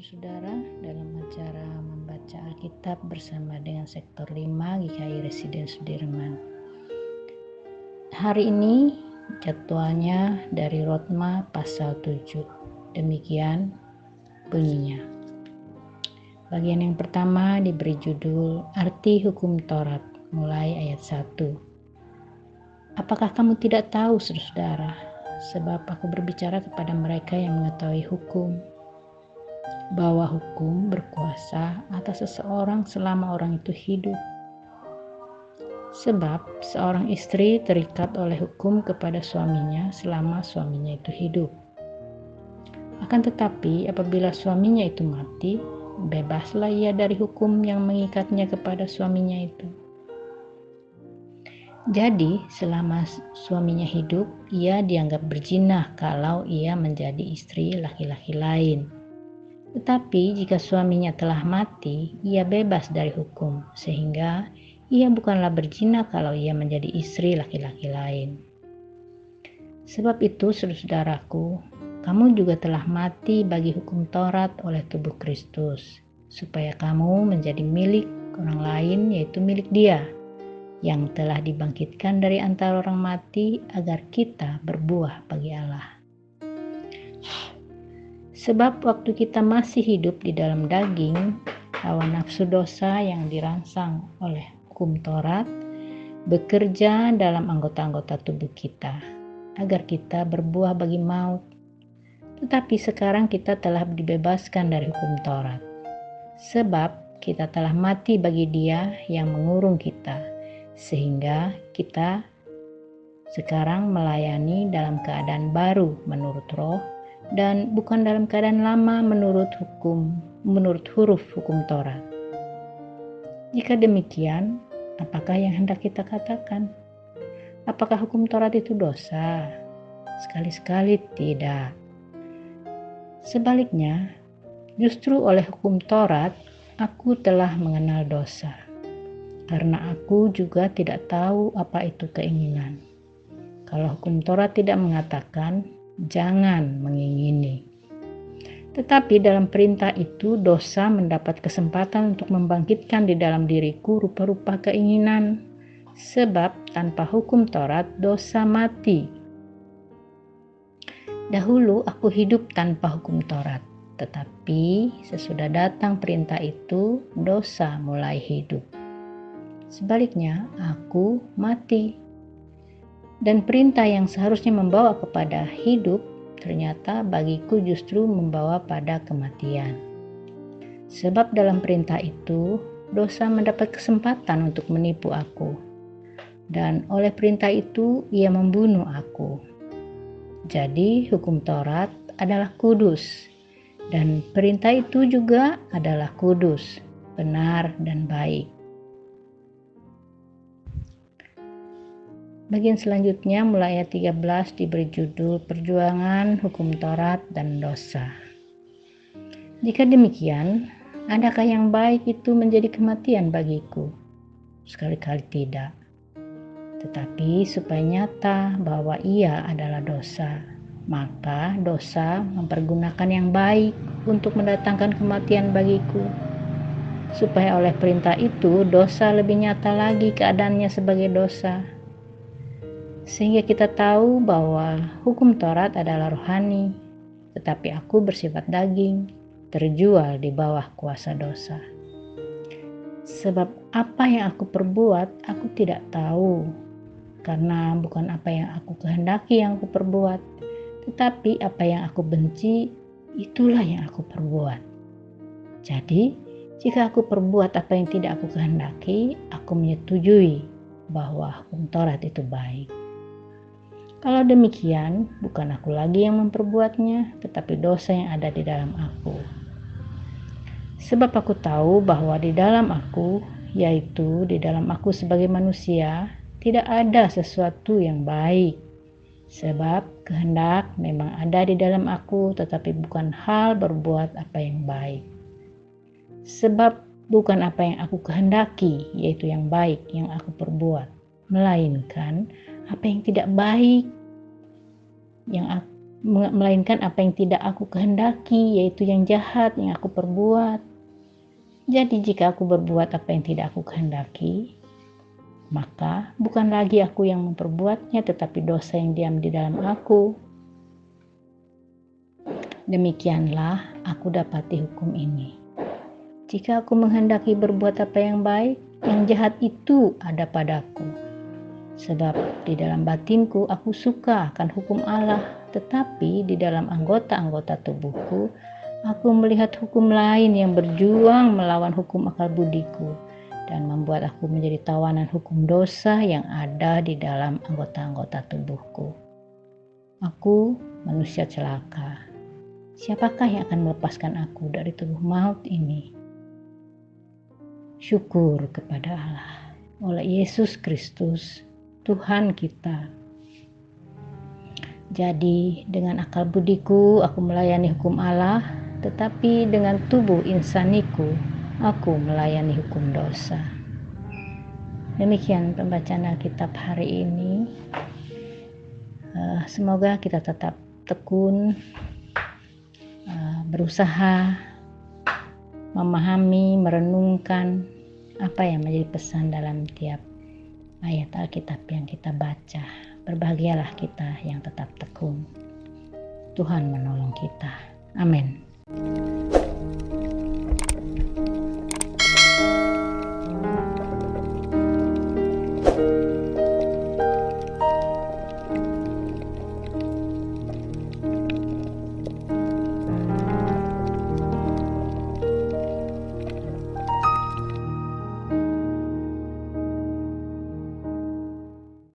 Saudara, dalam acara membaca Alkitab bersama dengan Sektor 5 GKI Residen Sudirman. Hari ini jadwalnya dari Rotma pasal 7. Demikian bunyinya. Bagian yang pertama diberi judul Arti Hukum Taurat, mulai ayat 1. Apakah kamu tidak tahu, saudara, sebab aku berbicara kepada mereka yang mengetahui hukum, bahwa hukum berkuasa atas seseorang selama orang itu hidup. Sebab seorang istri terikat oleh hukum kepada suaminya selama suaminya itu hidup. Akan tetapi apabila suaminya itu mati, bebaslah ia dari hukum yang mengikatnya kepada suaminya itu. Jadi selama suaminya hidup, ia dianggap berzina kalau ia menjadi istri laki-laki lain. Tetapi jika suaminya telah mati, ia bebas dari hukum, sehingga ia bukanlah berzina kalau ia menjadi istri laki-laki lain. Sebab itu, saudaraku, kamu juga telah mati bagi hukum Taurat oleh tubuh Kristus, supaya kamu menjadi milik orang lain, yaitu milik Dia, yang telah dibangkitkan dari antara orang mati, agar kita berbuah bagi Allah. Sebab waktu kita masih hidup di dalam daging, hawa nafsu dosa yang dirangsang oleh hukum Taurat bekerja dalam anggota-anggota tubuh kita, agar kita berbuah bagi maut. Tetapi sekarang kita telah dibebaskan dari hukum Taurat, sebab kita telah mati bagi Dia yang mengurung kita, sehingga kita sekarang melayani dalam keadaan baru menurut roh, dan bukan dalam keadaan lama menurut huruf hukum Taurat. Jika demikian, apakah yang hendak kita katakan? Apakah hukum Taurat itu dosa? Sekali-sekali tidak. Sebaliknya, justru oleh hukum Taurat, aku telah mengenal dosa, karena aku juga tidak tahu apa itu keinginan. Kalau hukum Taurat tidak mengatakan, jangan mengingini. Tetapi dalam perintah itu dosa mendapat kesempatan untuk membangkitkan di dalam diriku rupa-rupa keinginan. Sebab tanpa hukum Taurat dosa mati. Dahulu aku hidup tanpa hukum Taurat, tetapi sesudah datang perintah itu dosa mulai hidup. Sebaliknya aku mati. Dan perintah yang seharusnya membawa kepada hidup, ternyata bagiku justru membawa pada kematian. Sebab dalam perintah itu, dosa mendapat kesempatan untuk menipu aku. Dan oleh perintah itu, ia membunuh aku. Jadi hukum Taurat adalah kudus. Dan perintah itu juga adalah kudus, benar dan baik. Bagian selanjutnya mulai ayat 13 diberi judul Perjuangan Hukum Taurat dan Dosa. Jika demikian, adakah yang baik itu menjadi kematian bagiku? Sekali-kali tidak. Tetapi supaya nyata bahwa ia adalah dosa, maka dosa mempergunakan yang baik untuk mendatangkan kematian bagiku. Supaya oleh perintah itu dosa lebih nyata lagi keadaannya sebagai dosa. Sehingga kita tahu bahwa hukum Taurat adalah rohani, tetapi aku bersifat daging, terjual di bawah kuasa dosa. Sebab apa yang aku perbuat, aku tidak tahu, karena bukan apa yang aku kehendaki yang aku perbuat, tetapi apa yang aku benci, itulah yang aku perbuat. Jadi, jika aku perbuat apa yang tidak aku kehendaki, aku menyetujui bahwa hukum Taurat itu baik. Kalau demikian, bukan aku lagi yang memperbuatnya, tetapi dosa yang ada di dalam aku. Sebab aku tahu bahwa di dalam aku, yaitu di dalam aku sebagai manusia, tidak ada sesuatu yang baik. Sebab kehendak memang ada di dalam aku, tetapi bukan hal berbuat apa yang baik. Sebab bukan apa yang aku kehendaki, yaitu yang baik yang aku perbuat, melainkan apa yang tidak baik melainkan apa yang tidak aku kehendaki, yaitu yang jahat yang aku perbuat. Jadi jika aku berbuat apa yang tidak aku kehendaki, maka bukan lagi aku yang memperbuatnya, tetapi dosa yang diam di dalam aku. Demikianlah aku dapati hukum ini. Jika aku menghendaki berbuat apa yang baik, yang jahat itu ada padaku. Sebab di dalam batinku aku suka akan hukum Allah, tetapi di dalam anggota-anggota tubuhku aku melihat hukum lain yang berjuang melawan hukum akal budiku dan membuat aku menjadi tawanan hukum dosa yang ada di dalam anggota-anggota tubuhku. Aku manusia celaka. Siapakah yang akan melepaskan aku dari tubuh maut ini? Syukur kepada Allah oleh Yesus Kristus, Tuhan kita. Jadi dengan akal budiku aku melayani hukum Allah, tetapi dengan tubuh insaniku aku melayani hukum dosa. Demikian pembacaan Alkitab hari ini. Semoga kita tetap tekun, berusaha memahami, merenungkan apa yang menjadi pesan dalam tiap ayat Alkitab yang kita baca. Berbahagialah kita yang tetap tekun. Tuhan menolong kita. Amin.